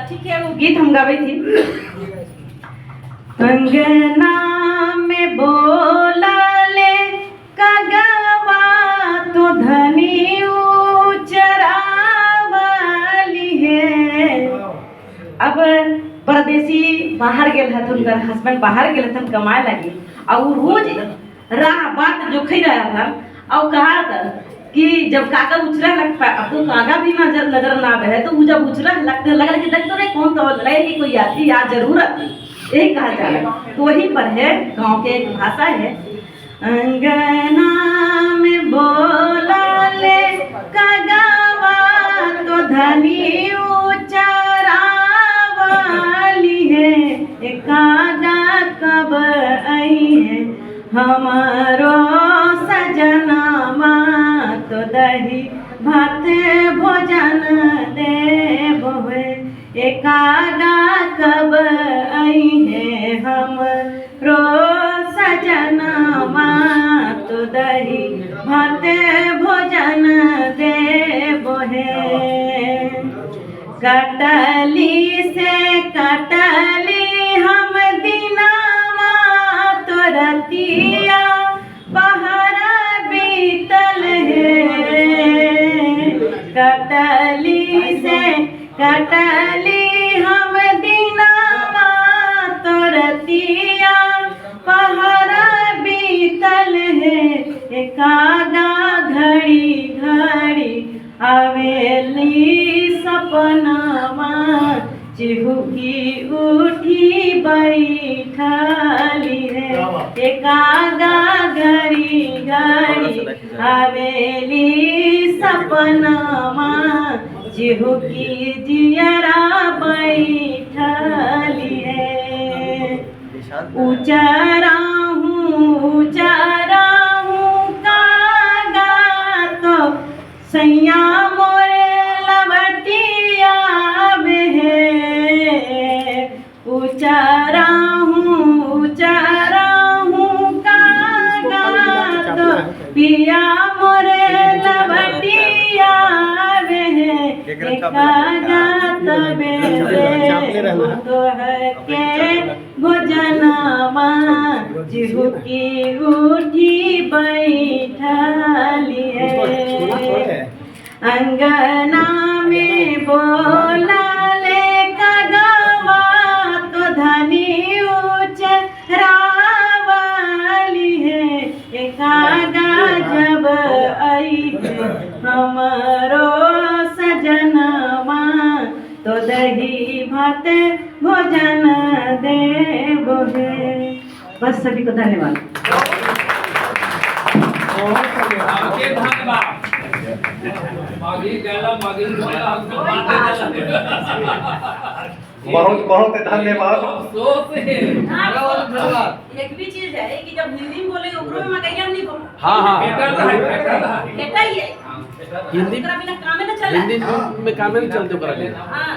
ठीक है, वो गीत हम गावे थी। अंगना में बोला ले कगवा तो धनी चरावली है। अब परदेसी बाहर गेल हथुन, उनका हस्बैंड बाहर गेल हथुन कमाए लगी, और रोज राह बात जो खई रहा था, और कहा था कि जब काका उछला लगता, अब तो काका भी नजर ना आवे है, तो वो जब उछला लगते लगा कि लग तो रहे कौन तो लगे कोई आती याद जरूर आती, यही कहा जा रहा है। तो वहीं पर है, गांव के एक भाषा है। अंगना में बोला ले कगवा तो धनी चरावली है, कागा कब आई है हमारो सजनमा, तो दही भात भोजन देबो है, कागा कब आई है हमरो सजनमा, तो दही भात भोजन देबो है। कटली से कटली हम दिनावा, तो रतिया बाहर बीतल है। कटली से कटली हम दिनावा, तो रतिया बाहर बीतल है, कागा घड़ी घड़ी आवेली सपनावा, चिहुकी उठी बैठली है, कागा घड़ी घड़ी आवेली सपनावा, चिहुकी जियरा बैठली है। उचारा हूँ कागा तो सैया मोरे लवटिया में, उचारा हूँ कागा तो पिया मोरे लवटिया में, कागा तबे तो है के भोजनमा, चिहुकी उठी बैठली है। अंगना में बोला ले कगवा तो धनी चरावली है, कागा जब आई है हमारो सजनमा, तो दही भात भोजन देबो है। बस सभी को धन्यवाद। बहुत बहुत धन्यवाद। एक भी चीज है कि जब हिंदी में बोले ओकरो में मगैया नहीं बोल। हाँ बेटा ही है हिंदी काम में चला, हिंदी में काम नहीं चलते ओकरा। हाँ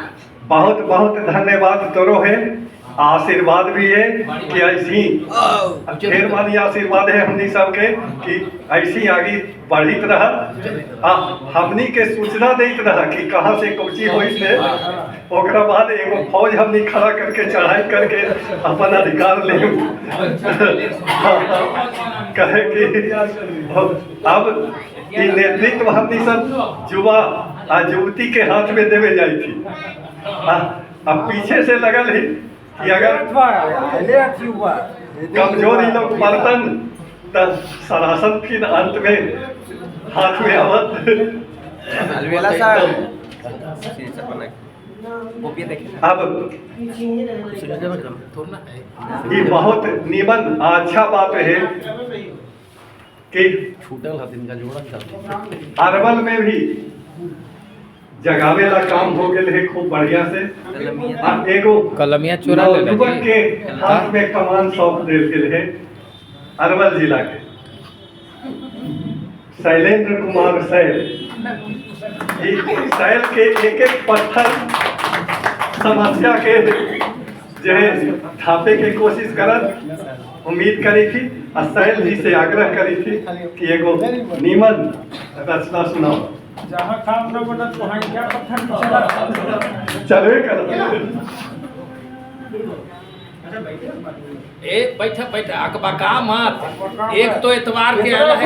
बहुत बहुत धन्यवाद तोरो है, आशीर्वाद भी है कि ऐसी ढेर मानी आशीर्वाद है हमनी सबके कि ऐसी आगे बढ़ित रह, हमनी के सूचना देत रह कि कहाँ से कोची होई से, ओकरा बाद एगो फौज हमनी खड़ा करके चढ़ाई करके अपन अधिकार ले कहे कि अब ये नेतृत्व हमनी सब युवा युवती के हाथ में देवे जाई थी। अब पीछे से लगल है कि अगर कमजोरी लोग बर्तन तब सरासन फिर अंत में हाथ में आवत। अब ये बहुत निमन अच्छा बात है कि अरवल में भी जगावे ला काम हो गए है खूब बढ़िया से। अब एगो कलमिया चुरा ले युवक के हाथ में कमान सौंप देल गेल है अरवल जिला के शैलेंद्र कुमार शैल। शैल के एक एक पत्थर समस्या के जो है थापे के कोशिश करत उम्मीद करी थी और सैल जी से आग्रह करी थी कि एगो नीमन रचना सुनाओ। जहाँ काम न बनत वहाँ क्या पत्थर की चला। चलवे कर एक बैठा बैठा अकबका मत। एक तो एतवार के आला है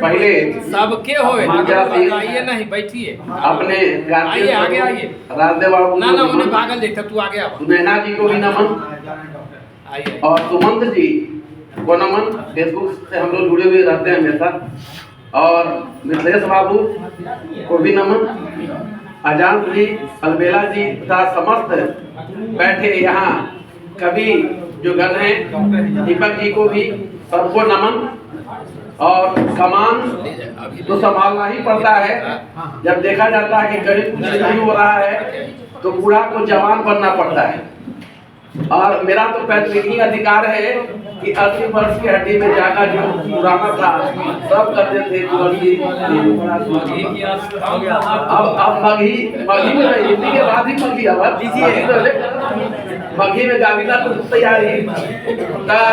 पहले सबके होए आइए नहीं बैठिए अपने आइए आगे आइए। राजदेव बाबू ना ना उन्हें भागल देखा तू आगे आओ नैना जी को भी नमन आइए। और सुमंत जी को नमन, फेसबुक से हम लोग जुड़े हुए रहते हैं हमेशा। और मिथिलेश बाबू को भी नमन, अजान जी, अलबेला जी तथा समस्त बैठे यहाँ कवि जो गण हैं, दीपक जी को भी सबको नमन। और कमान तो संभालना ही पड़ता है। जब देखा जाता है कि कहीं कुछ नहीं हो रहा है तो बूढ़ा को जवान बनना पड़ता है। और मेरा तो पैतृकी अधिकार है कि 80 वर्ष की हड्डी में जाकर जो पुराना था सब करते थे तुलसी। अब मघी में हिंदी के बाद ही मघी अब मघी में गाविला तो तैयारी तब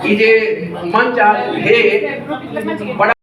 ये मंच आज है बड़ा